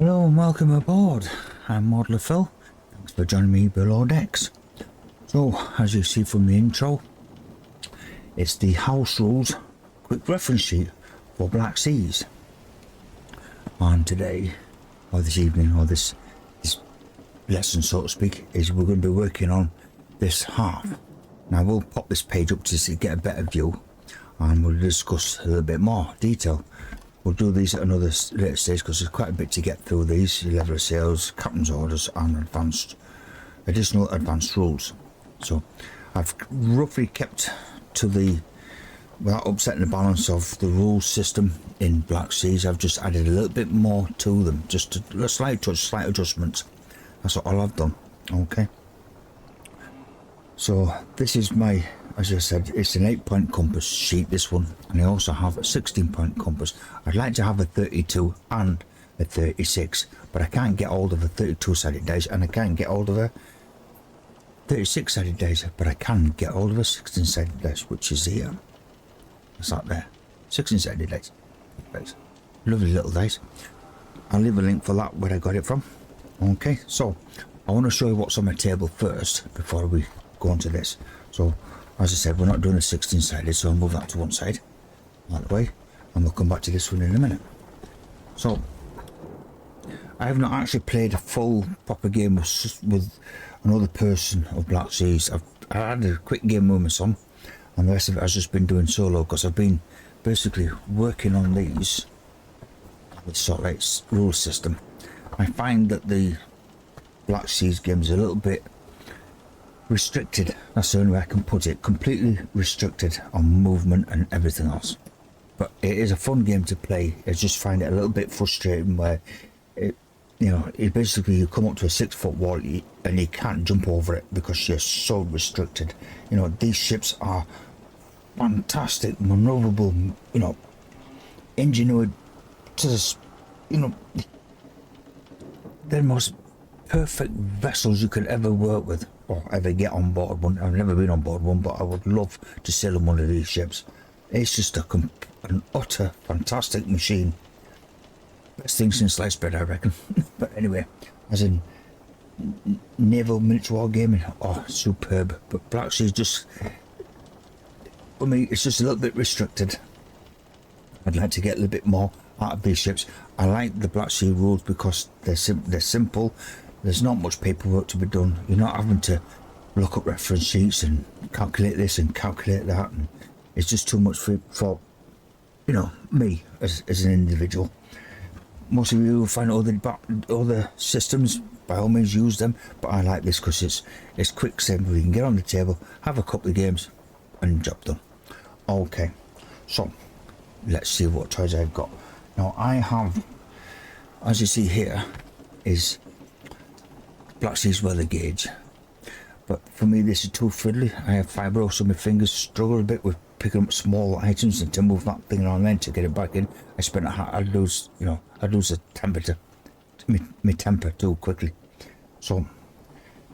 Hello and welcome aboard. I'm Modeler Phil. Thanks for joining me below decks. So, as you see from the intro, it's the house rules quick reference sheet for Blackseas. And today, or this evening, or this lesson, so to speak, is we're going to be working on this half. Now we'll pop this page up to get a better view, and we'll discuss a little bit more detail. We'll do these at another later stage because there's quite a bit to get through these: level of sales, captain's orders, and additional advanced rules. So I've roughly kept to the, without upsetting the balance of the rules system in Blackseas, I've just added a little bit more to them, just a slight adjustments. That's all I've done. Okay. So this is my, as I said, it's an 8-point compass sheet, this one, and I also have a 16-point compass. I'd like to have a 32 and a 36, but I can't get hold of a 32-sided dice, and I can't get hold of a 36-sided dice, but I can get hold of a 16-sided dice, which is here. What's that there? 16-sided dice. Lovely little dice. I'll leave a link for that where I got it from. Okay, so I want to show you what's on my table first before we go on to this. So as I said, we're not doing a 16-sided, so I'll move that to one side that way, and we'll come back to this one in a minute. So I have not actually played a full proper game with another person of Blackseas. I had a quick game with my son, and the rest of it has just been doing solo because I've been basically working on these, this sort of like rule system. I find that the Blackseas game is a little bit restricted. That's the only way I can put it. Completely restricted on movement and everything else. But it is a fun game to play. I just find it a little bit frustrating where it, basically you come up to a 6-foot wall and you can't jump over it because you're so restricted. These ships are fantastic, maneuverable, engineered to this, they're the most perfect vessels you could ever work with or ever get on board one. I've never been on board one, but I would love to sail on one of these ships. It's just an utter fantastic machine. Best thing since sliced bread, I reckon. But anyway, as in naval miniature war gaming, superb. But Blackseas just, for me, it's just a little bit restricted. I'd like to get a little bit more out of these ships. I like the Blackseas rules because they're simple. There's not much paperwork to be done. You're not having to look up reference sheets and calculate this and calculate that, and it's just too much for me as an individual. Most of you will find other systems, by all means use them, but I like this because it's quick, simple. We can get on the table, have a couple of games, and job done. Okay, so let's see what toys I've got. Now I have, as you see here, is Blackseas weather gauge, but for me this is too fiddly. I have fibro, so my fingers struggle a bit with picking up small items, and to move that thing around then to get it back in, I'd lose the temper my temper too quickly. So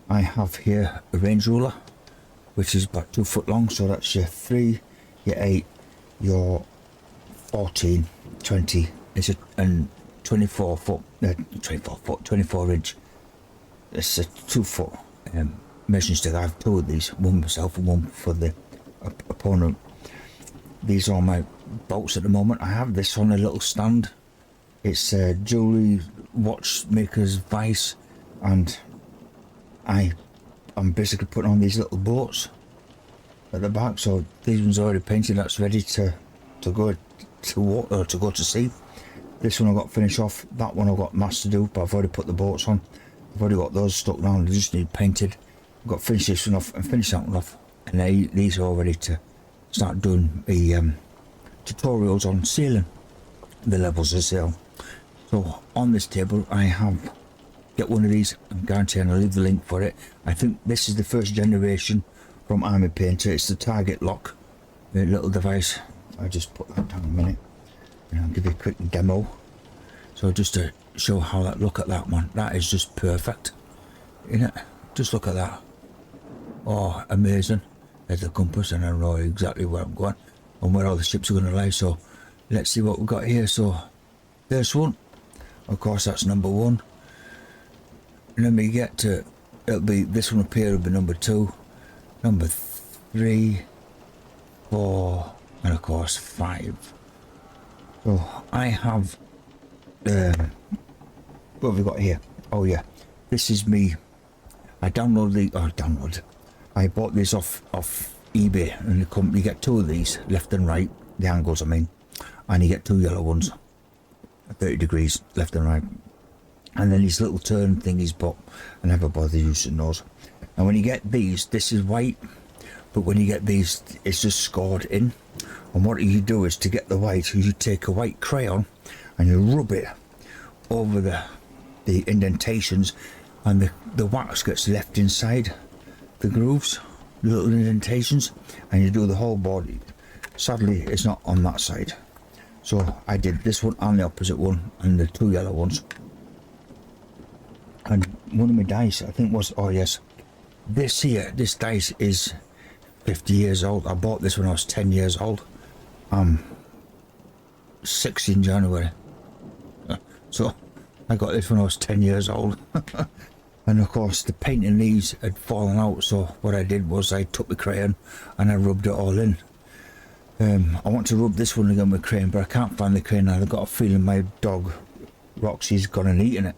I have here a range ruler, which is about 2 foot long, so that's your 3, your 8, your 14, 20, and 24 inch. It's a 2 foot measuring stick. I have 2 of these, one myself and one for the opponent. These are my bolts at the moment. I have this on a little stand. It's a jewelry watchmaker's vice, and I'm basically putting on these little boats at the back. So these ones are already painted. That's ready to go to water, or to go to sea. This one I've got to finish off. That one I've got mass to do, but I've already put the boats on. I've already got those stuck down. They just need painted. I've got to finish this one off and finish that one off, and these are all ready to start doing the tutorials on sailing the levels of sail. So on this table I have, get one of these, I'm guaranteeing I'll leave the link for it. I think this is the first generation from Army Painter. It's the target lock, the little device. I'll just put that down a minute and I'll give you a quick demo. So just to show how that, look at that one, that is just perfect, isn't it? Just look at that. Oh, amazing. There's the compass, and I know exactly where I'm going and where all the ships are going to lie. So let's see what we've got here. So first one, of course that's number 1. And then we get to, it'll be, this one up here will be number 2, number 3, 4, and of course 5. So I have, what have we got here? Oh yeah, this is me. I bought this off eBay, and you get 2 of these, left and right, the angles I mean, and you get 2 yellow ones, 30 degrees left and right, and then these little turn thingies, but I never bother using those. And when you get these, this is white, but when you get these, it's just scored in. And what you do is, to get the white, you take a white crayon and you rub it over the indentations, and the wax gets left inside the grooves, the little indentations, and you do the whole body. Sadly, it's not on that side, so I did this one and the opposite one, and the 2 yellow ones. And one of my dice, I think was, oh yes, this dice is 50 years old. I bought this when I was 10 years old. 6 in January, so I got this when I was 10 years old. And of course the paint in these had fallen out, so what I did was I took the crayon and I rubbed it all in. I want to rub this one again with crayon, but I can't find the crayon, and I've got a feeling my dog Roxy's gone and eaten it.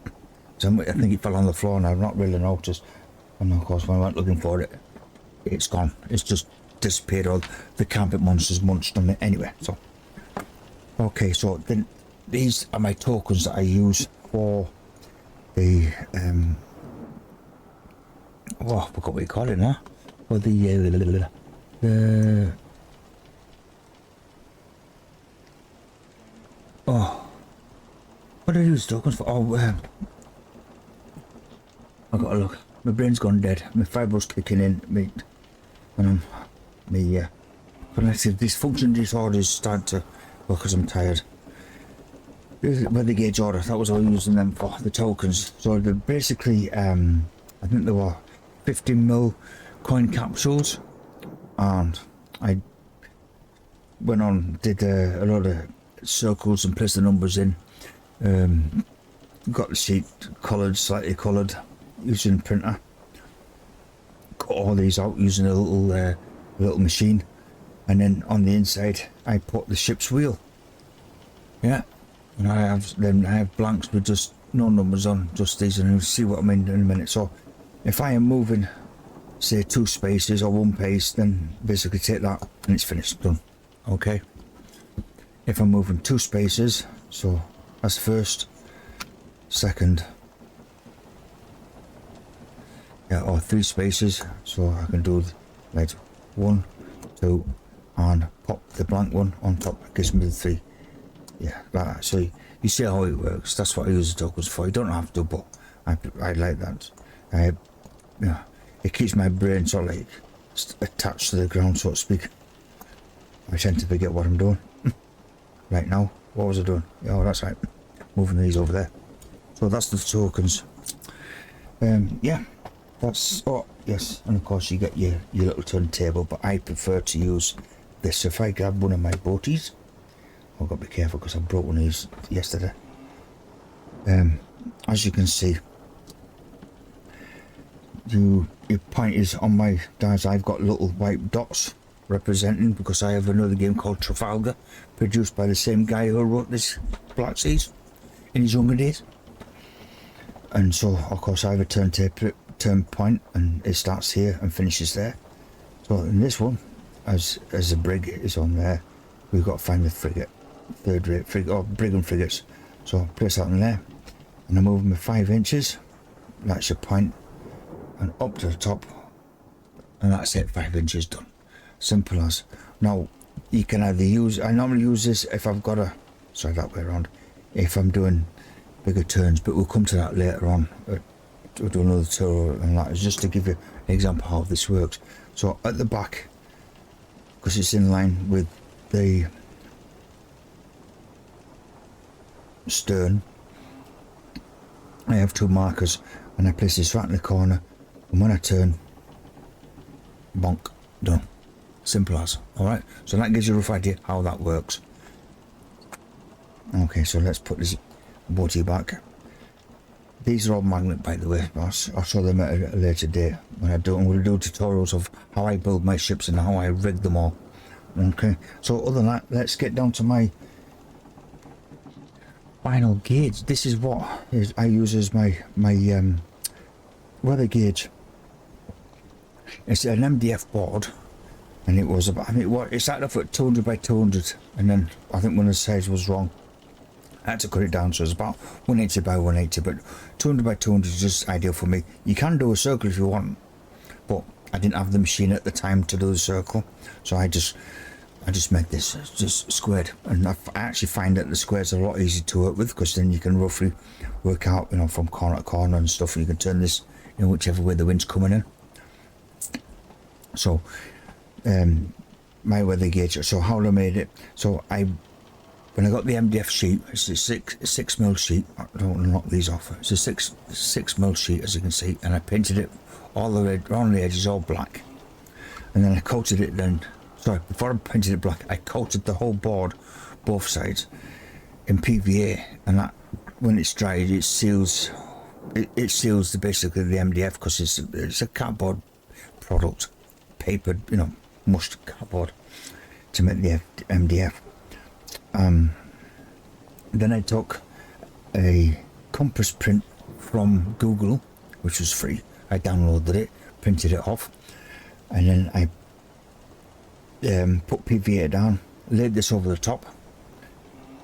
So I think it fell on the floor, and I've not really noticed. And of course when I went looking for it, it's gone. It's just disappeared, or the carpet monsters munched on it anyway. So okay, so then these are my tokens that I use for the oh, I forgot what you call it now. For the oh, what do I use tokens for? Oh, I gotta look. My brain's gone dead. My fibro's kicking in. Cognitive dysfunction disorders start to, well, because I'm tired. Weather gauge order, that was all I was using them for, the tokens. So they're basically, I think they were 15mm coin capsules, and I went on, did a lot of circles and placed the numbers in. Got the sheet coloured, slightly coloured, using a printer. Got all these out using a little machine, and then on the inside I put the ship's wheel. Yeah, and I have blanks with just no numbers on, just these, and you'll see what I mean in a minute. So if I am moving, say 2 spaces or 1 pace, then basically take that and it's finished, done. Okay. If I'm moving 2 spaces, so that's first, second, yeah, or 3 spaces, so I can do like 1, 2, and pop the blank one on top. It gives me the 3. Yeah, that. So you see how it works. That's what I use the tokens for. You don't have to, but I like that. Yeah, it keeps my brain sort of like attached to the ground, so to speak. I tend to forget what I'm doing. Right now, what was I doing? Oh, that's right, moving these over there. So that's the tokens. Yeah, that's, oh yes, and of course you get your little turntable, but I prefer to use this. If I grab one of my boaties, I've got to be careful because I broke one of these yesterday. As you can see, your point is on my dice. I've got little white dots representing, because I have another game called Trafalgar, produced by the same guy who wrote this Blackseas in his younger days. And so of course I have a turn point, and it starts here and finishes there. So in this one, as the brig is on there, we've got to find the frigate, third rate frigate, or brig and frigates. So place that in there, and I move them 5 inches, that's your point, and up to the top, and that's it, 5 inches done. Simple as. Now you can either use, I normally use this if I've got a, sorry, that way around, if I'm doing bigger turns, but we'll come to that later on. We'll do another tour and that is just to give you an example how this works. So at the back, because it's in line with the stern, I have 2 markers, and I place this right in the corner, and when I turn, bonk, done. Simple as. Alright, so that gives you a rough idea how that works. Okay, so let's put this boaty back. These are all magnet, by the way. I'll show them at a later date when I'm going to do tutorials of how I build my ships and how I rig them all. Okay, so other than that, let's get down to my final gauge. This is what I use as my weather gauge. It's an MDF board, and it was about, I mean, it started off at 200 by 200, and then I think one of the size was wrong. I had to cut it down, so it's about 180 by 180, but 200 by 200 is just ideal for me. You can do a circle if you want, but I didn't have the machine at the time to do the circle, so I just made this just squared. And I actually find that the squares are a lot easier to work with, because then you can roughly work out, you know, from corner to corner and stuff, and you can turn this in whichever way the wind's coming in. So my weather gauge, so how I made it, so when I got the MDF sheet, it's a 6mm sheet. I don't want to knock these off. It's a 6mm sheet, as you can see, and I painted it all the way around the edges all black, and then I coated it. Before I painted it black, I coated the whole board, both sides, in PVA, and that, when it's dried, it seals. It seals basically the MDF, because it's a cardboard product, papered, you know, mushed cardboard to make the MDF. Then I took a compass print from Google, which was free. I downloaded it, printed it off, and then I put PVA down, laid this over the top,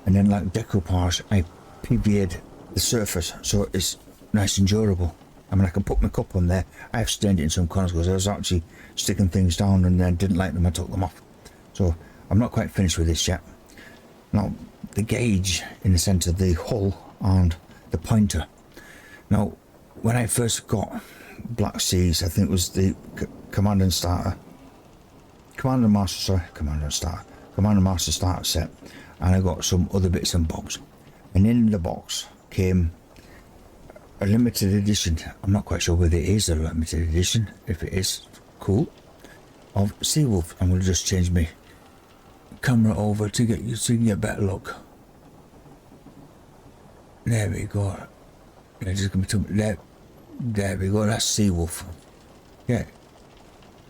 and then, like decoupage, I PVA'd the surface so it's nice and durable. I mean, I can put my cup on there. I've stained it in some corners because I was actually sticking things down and then didn't like them, I took them off. So I'm not quite finished with this yet. Now, the gauge in the centre of the hull and the pointer. Now, when I first got Blackseas, I think it was the Commander and Master starter set, and I got some other bits and bobs. And in the box came a limited edition, I'm not quite sure whether it is a limited edition, if it is, cool, of Seawolf. I'm going to just change my camera over to get you so you can get a better look. There we go. Yeah, just give me two, there we go, that's Seawolf. Yeah,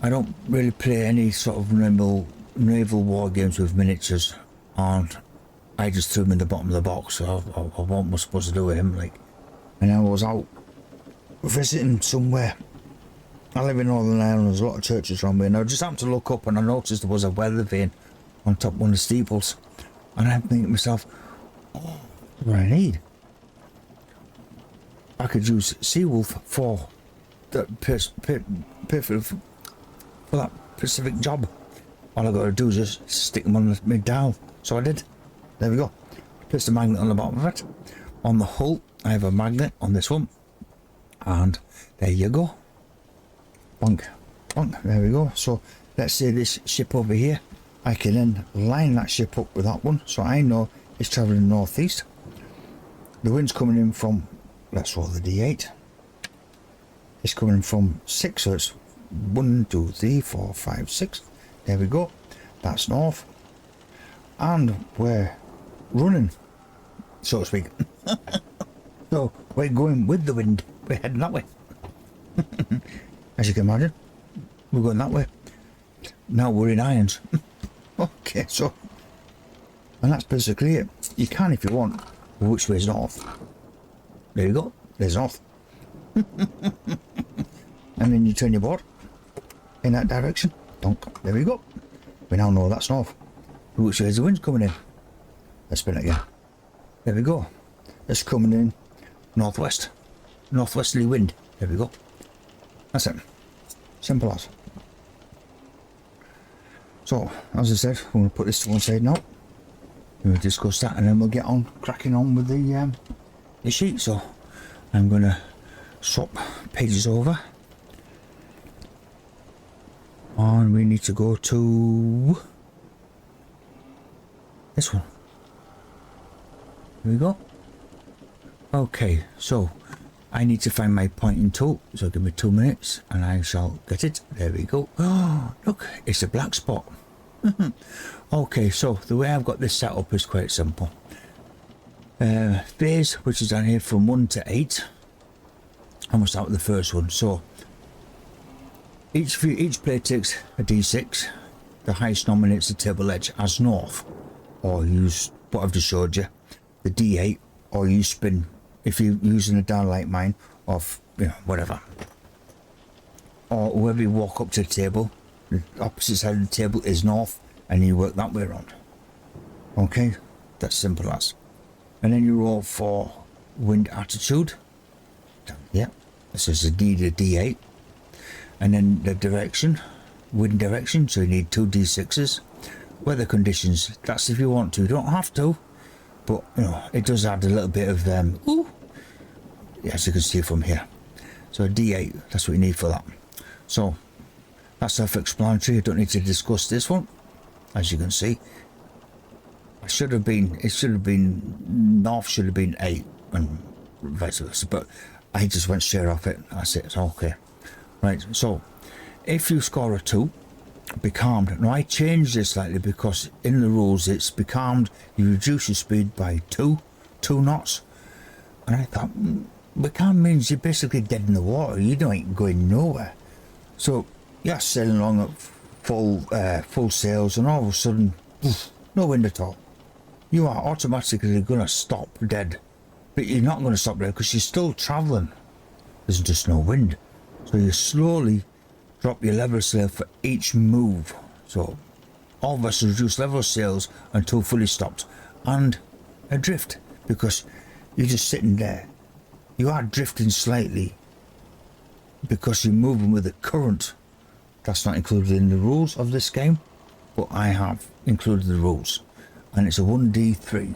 I don't really play any sort of naval war games with miniatures, and I just threw him in the bottom of the box. So what was I supposed to do with him, like? And I was out visiting somewhere. I live in Northern Ireland, there's a lot of churches around me, and I just happened to look up and I noticed there was a weather vane on top of one of the steeples, and I'm thinking to myself, oh, what do I need? I could use Seawolf for that for that specific job. All I got to do is just stick them on my dial. So I did. There we go. Placed a magnet on the bottom of it. On the hull, I have a magnet on this one, and there you go. Bonk, bonk. There we go. So let's say this ship over here, I can then line that ship up with that one, so I know it's travelling northeast. The wind's coming in from, let's roll the D8. It's coming from 6, so it's 1, 2, 3, 4, 5, 6. There we go. That's north, and we're running, so to speak. So we're going with the wind. We're heading that way. As you can imagine, we're going that way. Now we're in irons. Okay, so, and that's basically it. You can, if you want, which way is north. There you go. There's north. And then you turn your board in that direction. Donk. There we go. We now know that's north. Which way is the wind's coming in? Let's spin it again. There we go. It's coming in northwest. Northwesterly wind. There we go. That's it. Simple as. So, as I said, I'm going to put this to one side now. We'll discuss that, and then we'll get on cracking on with the sheet. So, I'm going to swap pages over. And we need to go to this one. Here we go. Okay, so I need to find my pointing tool, so give me 2 minutes and I shall get it. There we go. Oh, look, it's a black spot. Okay, so the way I've got this set up is quite simple. Bays, which is down here from 1 to 8. I'm going to start with the first one. So each player takes a d6. The highest nominates the table edge as north, or use what I've just showed you, the d8, or you spin if you're using a dial like mine, or whatever. Or whoever you walk up to the table, the opposite side of the table is north, and you work that way around. Okay, that's simple as. And then you roll for wind attitude. Yeah, this is a D to D8. And then the direction, wind direction, so you need 2 D6s. Weather conditions, that's if you want to. You don't have to, but it does add a little bit of ooh, as you can see from here. So a D8, that's what you need for that. So that's self-explanatory. I don't need to discuss this one. As you can see, it should have been north should have been 8 and vice versa, but I just went straight off it. That's it. It's okay. Right. So if you score a 2, becalmed. Now I changed this slightly because in the rules it's becalmed. You reduce your speed by 2 knots, and I thought becalmed means you're basically dead in the water. You ain't going nowhere. So you're sailing along at full sails, and all of a sudden, no wind at all. You are automatically going to stop dead. But you're not going to stop dead because you're still travelling. There's just no wind. So you slowly drop your level sail for each move. So all vessels reduce level sails until fully stopped and adrift, because you're just sitting there. You are drifting slightly because you're moving with the current. That's not included in the rules of this game, but I have included the rules, and it's a 1d3.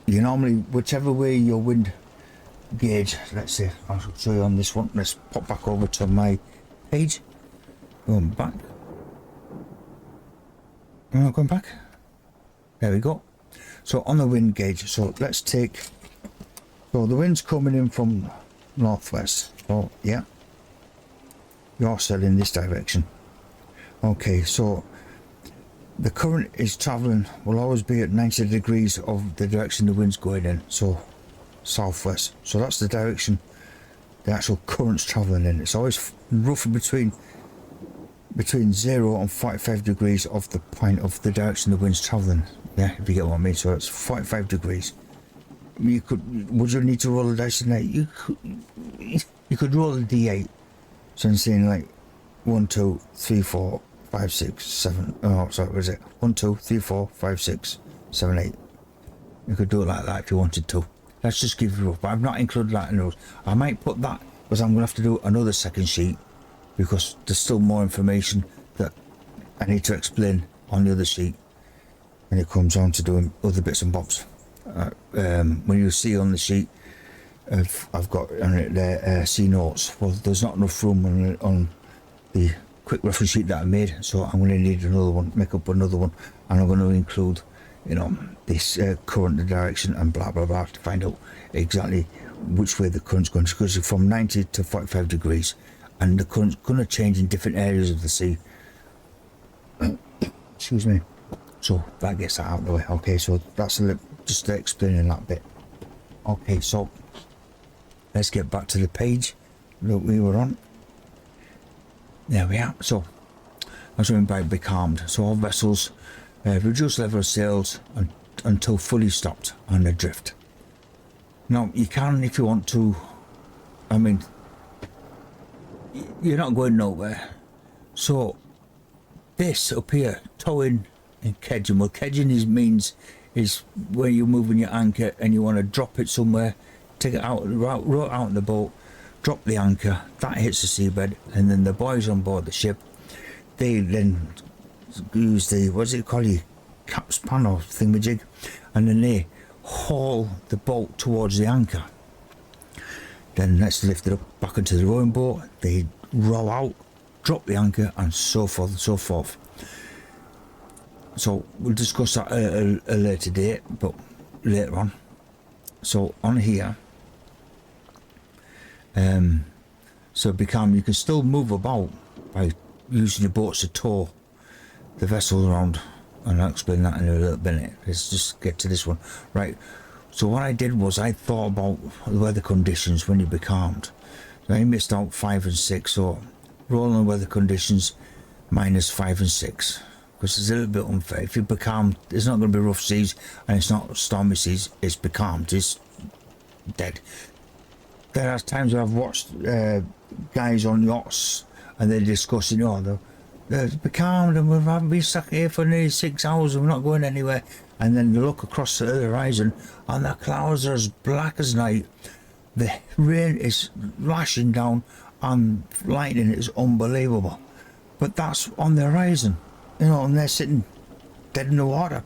You normally, whichever way your wind gauge, let's say, I'll show you on this one. Let's pop back over to my page. Going back. Am I going back? There we go. So on the wind gauge, so let's take, so the wind's coming in from northwest. So yeah, you're sailing this direction. Okay, so the current is traveling, will always be at 90 degrees of the direction the wind's going in, so southwest. So that's the direction the actual current's traveling in. It's always roughly between 0 and 45 degrees of the point of the direction the wind's traveling. Yeah, if you get what I mean. So it's 45 degrees. Would you need to roll a dice in there? You could roll a d8. So I'm saying like 1, 2, 3, 4, 5, 6, 7. Oh, sorry, what is it? 1, 2, 3, 4, 5, 6, 7, 8. You could do it like that if you wanted to. Let's just give you a rough, but I've not included that in the rules. I might put that, because I'm going to have to do another second sheet, because there's still more information that I need to explain on the other sheet when it comes on to doing other bits and bobs. When you see on the sheet, I've got on it there, see notes. Well, there's not enough room on the quick reference sheet that I made, so I'm going to need another one, make up another one, and I'm going to include, this current direction and blah blah blah to find out exactly which way the current's going, because it's from 90 to 45 degrees, and the current's going to change in different areas of the sea. Excuse me. So that gets that out of the way. Okay, so that's just explaining that bit. Okay, so let's get back to the page that we were on. There we are. So that's what I mean by becalmed. So all vessels reduce level of sails until fully stopped and adrift. Now you can, if you want to, I mean, you're not going nowhere. So this up here, towing and kedging. Well, kedging means where you're moving your anchor and you want to drop it somewhere, take it out, row it out in the boat, drop the anchor, that hits the seabed, and then the boys on board the ship, they then use the, what's it called, capspan or thingamajig, and then they haul the boat towards the anchor. Then let's lift it up back into the rowing boat, they row out, drop the anchor, and so forth and so forth. So we'll discuss that at a later date, but later on. So on here, so become, you can still move about by using your boats to tow the vessel around and I'll explain that in a little minute. Let's just get to this one. Right, so what I did was I thought about the weather conditions when you becalmed. So I missed out 5 and 6, so rolling weather conditions -5 and 6, because it's a little bit unfair. If you becalmed, it's not going to be rough seas and it's not stormy seas, it's becalmed, it's dead. There are times where I've watched guys on yachts and they're discussing, oh, they're becalmed and we've been stuck here for nearly 6 hours and we're not going anywhere. And then they look across the horizon and the clouds are as black as night. The rain is lashing down and lightning is unbelievable. But that's on the horizon, you know, and they're sitting dead in the water,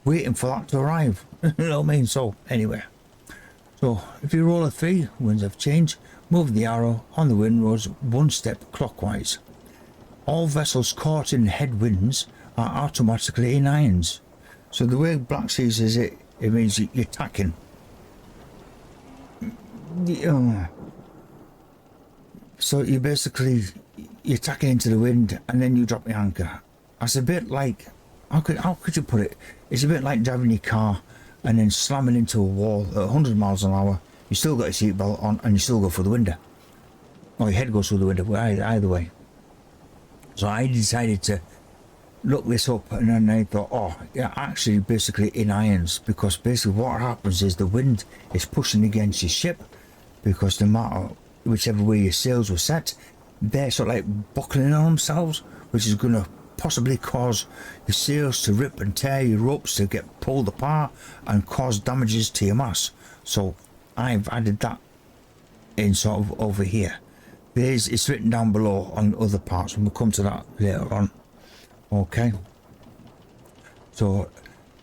waiting for that to arrive. You know what I mean? So, anyway. So, if you roll a 3, winds have changed, move the arrow on the wind rows 1 step clockwise. All vessels caught in headwinds are automatically in irons. So the way Blackseas is it means you're tacking. So you're tacking into the wind and then you drop the anchor. That's a bit like, how could you put it? It's a bit like driving your car and then slamming into a wall at 100 miles an hour. You still got your seatbelt on and you still go through the window. Or your head goes through the window, either way. So I decided to look this up and then I thought, oh, yeah, actually basically in irons, because basically what happens is the wind is pushing against your ship, because no matter whichever way your sails were set, they're sort of like buckling on themselves, which is going to possibly cause your sails to rip and tear, your ropes to get pulled apart and cause damages to your mast. So I've added that in sort of over here. It's written down below on other parts and we'll come to that later on. Okay, so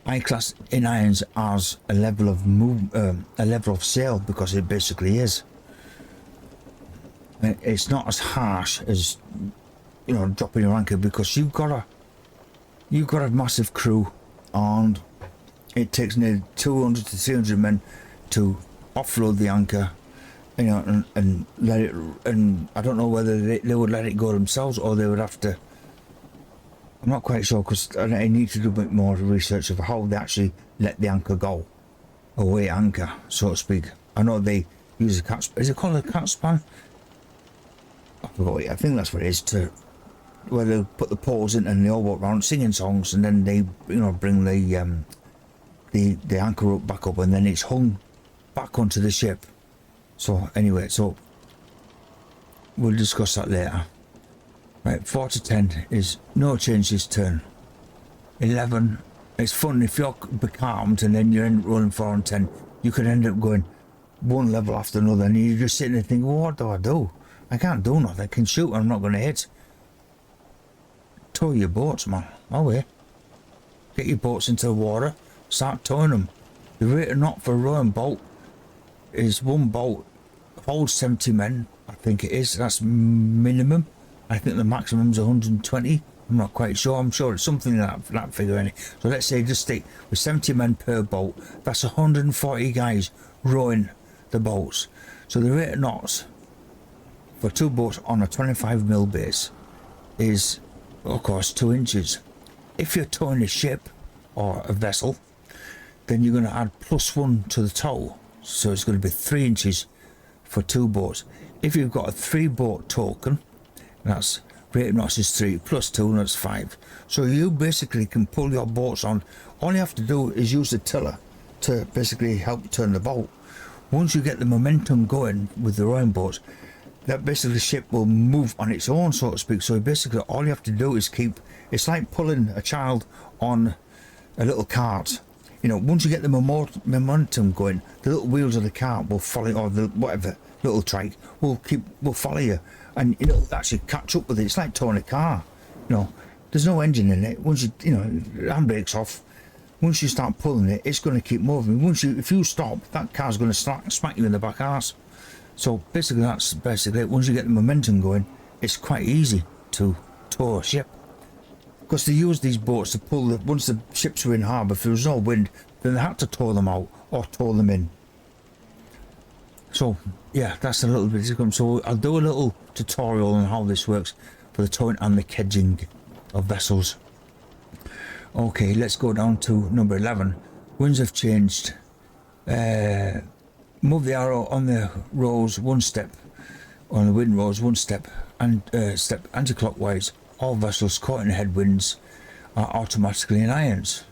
I class in irons as a level of sail, because it basically is. It's not as harsh as, you know, dropping your anchor, because you've got a massive crew and it takes nearly 200 to 300 men to offload the anchor, you know, and let it. And I don't know whether they would let it go themselves or they would have to. I'm not quite sure, because I need to do a bit more research of how they actually let the anchor go, away anchor, so to speak. I know they use a cat. Is it called a cat span? I forgot. I think that's what it is. To where they put the poles in and they all walk around singing songs, and then they, you know, bring the anchor rope back up, and then it's hung back onto the ship. So anyway, so we'll discuss that later. Right, 4 to 10 is no change this turn. 11, it's fun if you're becalmed and then you end up rolling 4 and 10. You could end up going one level after another and you're just sitting there thinking, well, what do I do? I can't do nothing. I can shoot and I'm not going to hit. Tow your boats, man. Away. Get your boats into the water. Start towing them. The rate of knot for a rowing boat is one boat holds 70 men. I think it is. That's minimum. I think the maximum's 120. I'm not quite sure. I'm sure it's something like that figure anyway. So let's say just stick with 70 men per boat. That's 140 guys rowing the boats. So the rate of knots for 2 boats on a 25mm base is, of course, 2 inches. If you're towing a ship or a vessel, then you're going to add +1 to the tow. So it's going to be 3 inches for 2 boats. If you've got a 3-boat token, that's rate of knots is 3 + 2, and that's 5. So you basically can pull your boats on. All you have to do is use the tiller to basically help turn the boat. Once you get the momentum going with the rowing boats, that basically the ship will move on its own, so to speak. So basically all you have to do is keep, it's like pulling a child on a little cart. You know, once you get the momentum going, the little wheels of the cart will follow, or the whatever little trike will follow you, and it'll actually catch up with it. It's like towing a car. You know, there's no engine in it. Once you know, the handbrake's off. Once you start pulling it, it's going to keep moving. If you stop, that car's going to smack you in the back arse. So basically, that's basically it. Once you get the momentum going, it's quite easy to tow a ship, because they use these boats to pull once the ships were in harbour. If there was no wind, then they had to tow them out or tow them in. So yeah, that's a little bit. So I'll do a little tutorial on how this works for the towing and the kedging of vessels. Okay, let's go down to number 11. Winds have changed. Move the arrow on the rows one step, on the wind rows one step, and step anti-clockwise. All vessels caught in headwinds are automatically in irons.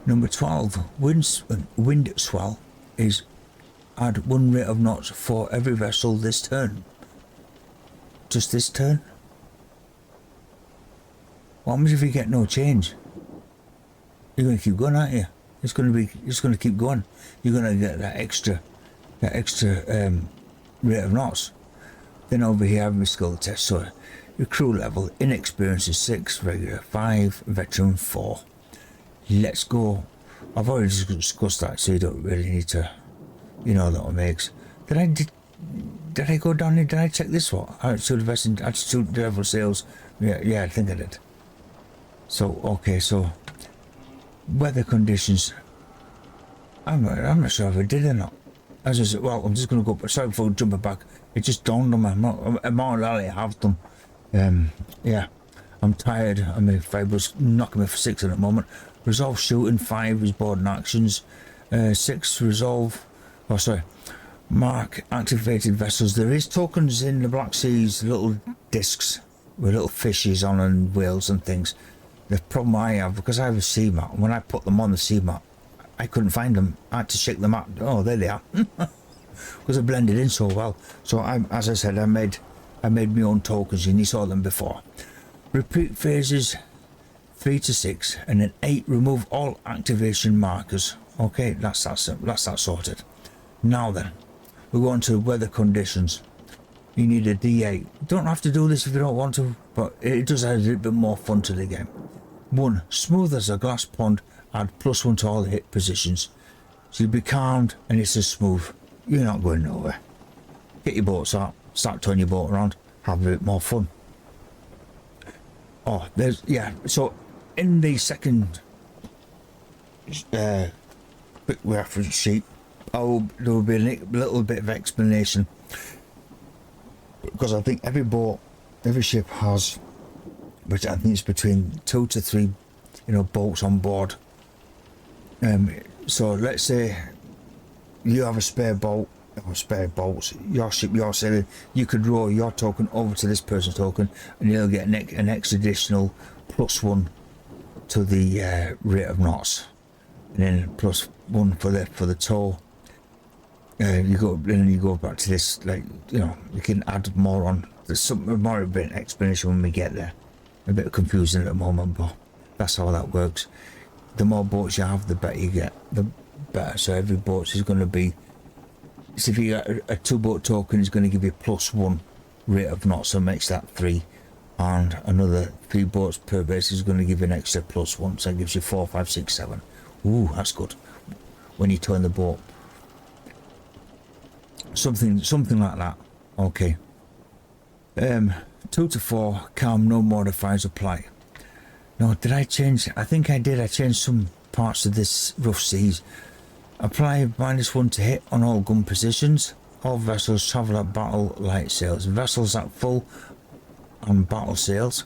Number 12. Wind swell is add 1 rate of knots for every vessel this turn. Just this turn? What happens if you get no change? You're going to keep going, aren't you? It's going to keep going. You're going to get that extra rate of knots. Then over here, I have my skill test. So your crew level, inexperienced is 6, regular 5, veteran 4. Let's go. I've already discussed that, so you don't really need to, you know, that one makes. Did I go down here? Did I check this one? Attitude level sales. Yeah, I think I did. So okay, so weather conditions. I'm not sure if I did or not. As I said, well, I'm just going to go. Sorry for jumping back. It just dawned on me. I'm more likely have them. Yeah, I'm tired. I mean, fibers knocking me for 6 at the moment. Resolve shooting 5 is boarding actions. 6 resolve. Oh, sorry. Mark activated vessels. There is tokens in the Blackseas, little discs with little fishes on and whales and things. The problem I have, because I have a sea map, when I put them on the sea map, I couldn't find them. I had to shake them out. Oh, there they are. Because they blended in so well. So as I said, I made my own tokens, and you saw them before. Repeat phases 3 to 6, and then 8. Remove all activation markers. Okay, that's that sorted. Now then, we're going to weather conditions. You need a D8. You don't have to do this if you don't want to, but it does add a little bit more fun to the game. 1. Smooth as a glass pond. Add +1 to all the hit positions. So you'll be calmed and it's as smooth. You're not going nowhere. Get your boats out. Start turning your boat around. Have a bit more fun. Oh, so in the second quick reference sheet, there will be a little bit of explanation, because I think every ship has, but I think it's between 2 to 3, boats on board. So let's say you have a spare boat or spare boats, your ship, you're sailing, you could row your token over to this person's token, and you'll get an extra additional +1 to the rate of knots, and then +1 for the tow. You go back to this, you can add more on. There's some more a bit of explanation when we get there. A bit confusing at the moment, but that's how that works. The more boats you have, the better you get, the better. So every boat is going to be, so if you got a 2-boat token, is going to give you +1 rate of knots, so it makes that 3, and another 3 boats per base is going to give you an extra +1, so it gives you 4, 5, 6, 7. Ooh, that's good when you turn the boat. Something like that. Okay. 2 to 4, calm, no modifiers apply. No, did I change? I think I did. I changed some parts of this rough seas. Apply -1 to hit on all gun positions. All vessels travel at battle light sails. Vessels at full and battle sails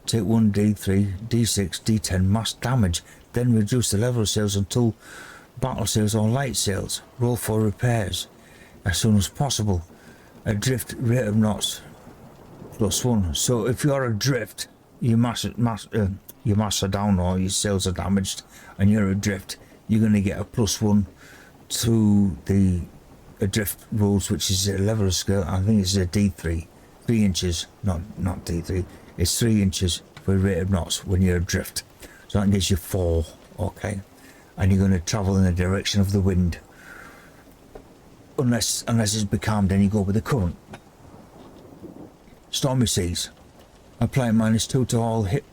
take 1 D3, D6, D10 mass damage. Then reduce the level of sails until battle sails or light sails. Roll for repairs as soon as possible. Adrift rate of knots +1. So if you're adrift, your masts are down or your sails are damaged and you're adrift, you're going to get a +1 to the adrift rules, which is a level of skill. I think it's a D3, 3 inches, not D3. It's 3 inches for rate of knots when you're adrift. So that gives you 4, okay? And you're going to travel in the direction of the wind. Unless it's becalmed, then you go with the current. Stormy seas. Apply -2 to all hit.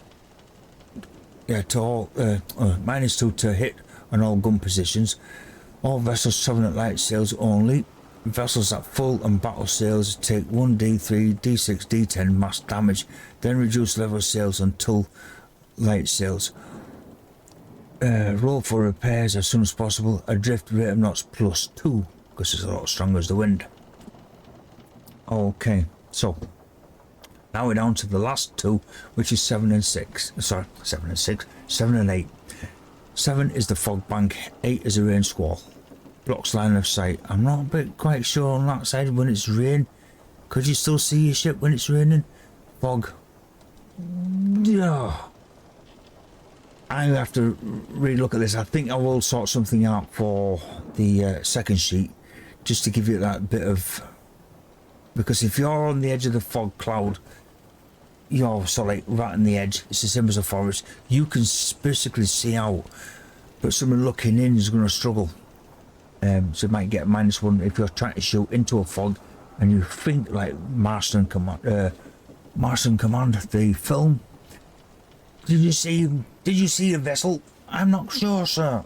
Yeah, to all -2 to hit on all gun positions. All vessels traveling at light sails only. Vessels at full and battle sails take 1 D3, D6, D10 mass damage. Then reduce level of sails until light sails. Roll for repairs as soon as possible. Adrift rate of knots +2, because it's a lot stronger as the wind. Okay, so now we're down to the last 2, which is 7 and 6. Sorry, 7 and 6. 7 and 8. 7 is the fog bank, 8 is a rain squall. Blocks line of sight. I'm not a bit quite sure on that side when it's rain. Could you still see your ship when it's raining? Fog. Yeah. I have to really look at this. I think I will sort something out for the second sheet, just to give you that bit of, because if you're on the edge of the fog cloud, you're sort of like right on the edge. It's the same as a forest. You can basically see out, but someone looking in is going to struggle. So you might get -1 if you're trying to shoot into a fog, and you think like Marston Command, the film. Did you see a vessel? I'm not sure, sir.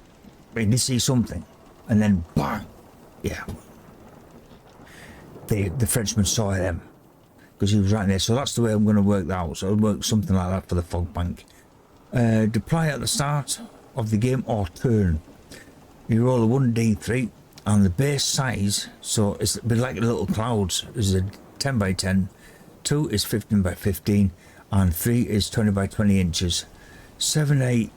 But did see something, and then bang, yeah. The Frenchman saw them because he was right there. So that's the way I'm going to work that out. So I'll work something like that for the fog bank. Deploy at the start of the game or turn. You roll a 1d3 and the base size. So it's a bit like little clouds. Is a 10 by 10. 2 is 15 by 15. And 3 is 20 by 20 inches. 7, 8,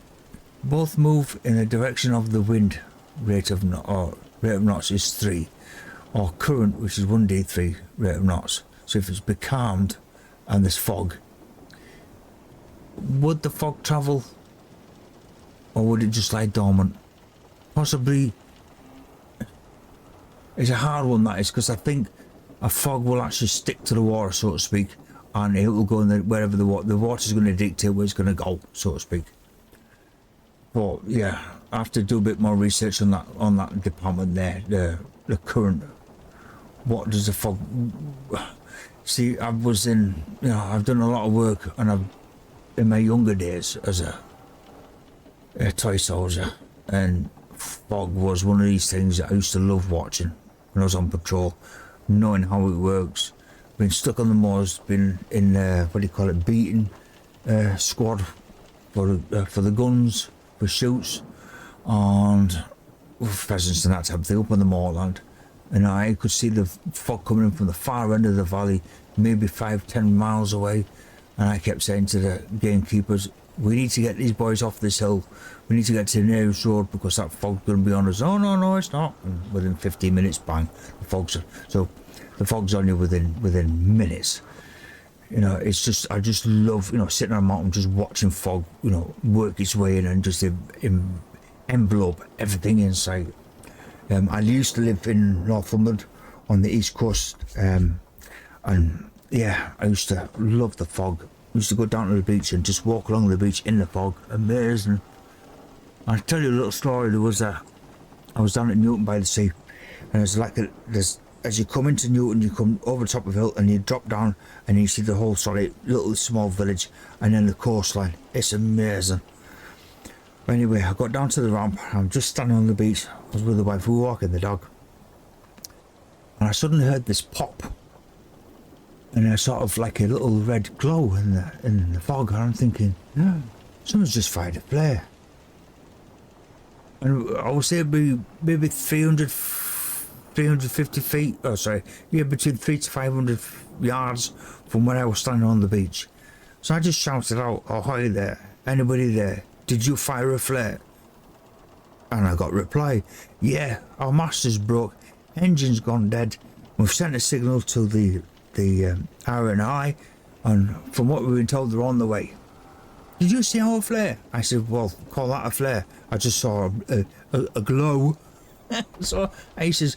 both move in the direction of the wind. Rate of knots is 3, or current, which is 1d3 rate of knots. So if it's becalmed and there's fog, would the fog travel, or would it just lie dormant? Possibly. It's a hard one, that is, because I think a fog will actually stick to the water, so to speak. And it will go in wherever the water is going to dictate where it's going to go, so to speak. But yeah, I have to do a bit more research on that department there. The current. What does the fog? See, I've done a lot of work, and I've in my younger days as a toy soldier, and fog was one of these things that I used to love watching when I was on patrol, knowing how it works. Been stuck on the moors, been in beating squad for the guns, for shoots, and pheasants and that type of thing up on the moorland. And I could see the fog coming in from the far end of the valley, maybe 5-10 miles away. And I kept saying to the gamekeepers, we need to get these boys off this hill. We need to get to the nearest road because that fog's going to be on us. Oh no, it's not. And within 15 minutes, bang, the fog's the fog's on you within minutes. You know, it's just, I just love, sitting on a mountain just watching fog, work its way in and just envelope everything in sight. I used to live in Northumberland on the east coast, and yeah, I used to love the fog. I used to go down to the beach and just walk along the beach in the fog. Amazing. I'll tell you a little story. I was down at Newton by the sea, and it's like as you come into Newton, you come over the top of the hill and you drop down and you see the whole little small village and then the coastline. It's amazing. Anyway, I got down to the ramp. I'm just standing on the beach. I was with the wife, we were walking the dog, and I suddenly heard this pop, and a sort of like a little red glow in the fog. And I'm thinking, yeah, someone's just fired a flare. And I would say it'd be maybe 350 feet, between 300 to 500 yards from where I was standing on the beach. So I just shouted out, "Ahoy there, anybody there? Did you fire a flare?" And I got reply, "Yeah, our master's broke, engine's gone dead. We've sent a signal to the R&I, and from what we've been told, they're on the way." "Did you see our flare?" I said, "Well, call that a flare. I just saw a glow." So he says,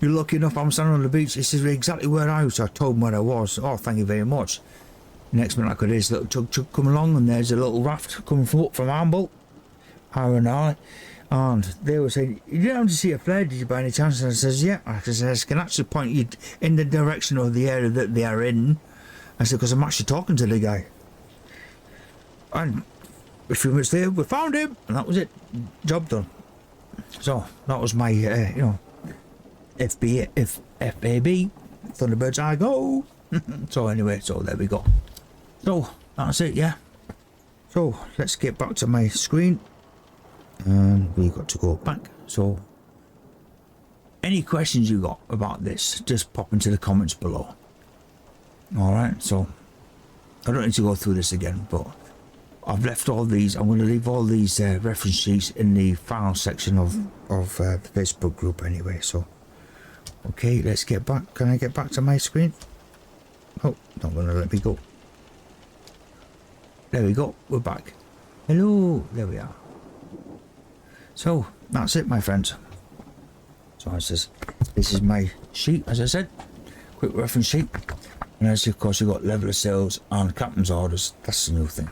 "You're lucky enough I'm standing on the beach." He says, "Exactly where I was." So I told him where I was. "Oh, thank you very much." Next minute I could hear this little chug come along, and there's a little raft coming from Amble, R&I, and they were saying, "You didn't have to see a flare, did you, by any chance?" And I says, "Yeah." I says, "I can actually point you in the direction of the area that they are in." I said, "Because I'm actually talking to the guy." And a few minutes later, we found him, and that was it. Job done. So that was my, FAB, Thunderbirds I go. So anyway, so there we go. So that's it, yeah. So let's get back to my screen, and we got to go back. So any questions you got about this, just pop into the comments below. All right, so I don't need to go through this again, but I've left all these. I'm going to leave all these reference sheets in the file section of the Facebook group anyway. So, okay, let's get back. Can I get back to my screen? Oh, not going to let me go. There we go. We're back. Hello. There we are. So that's it, my friends. So this is my sheet, as I said, quick reference sheet. And as of course, you've got level of sales and captain's orders. That's the new thing.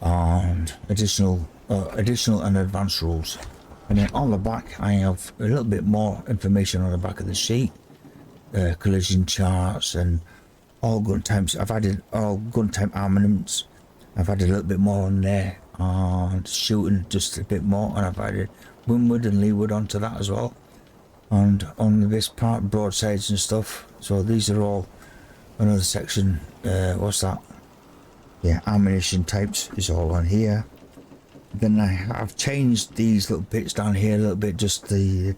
And additional and advanced rules. And then on the back I have a little bit more information on the back of the sheet, collision charts and all gun types. I've added all gun type armaments. I've added a little bit more on there, and shooting just a bit more, and I've added windward and leeward onto that as well, and on this part broadsides and stuff. So these are all another section. What's that? Yeah, ammunition types is all on here. Then I've changed these little bits down here a little bit. Just the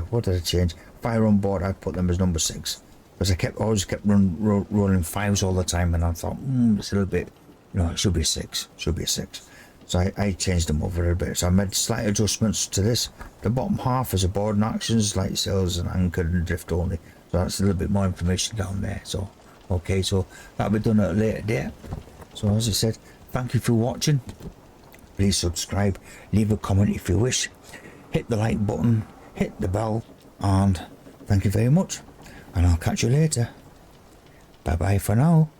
what did I change? Fire on board. I put them as number 6 because I always kept rolling 5s all the time, and I thought it's a little bit, it should be 6. Should be a 6. So I changed them over a bit. So I made slight adjustments to this. The bottom half is aboard and actions, light sails and anchored and drift only. So that's a little bit more information down there. So okay, so that'll be done at a later date. So as I said, thank you for watching. Please subscribe, leave a comment if you wish, hit the like button, hit the bell, and thank you very much. And I'll catch you later. Bye bye for now.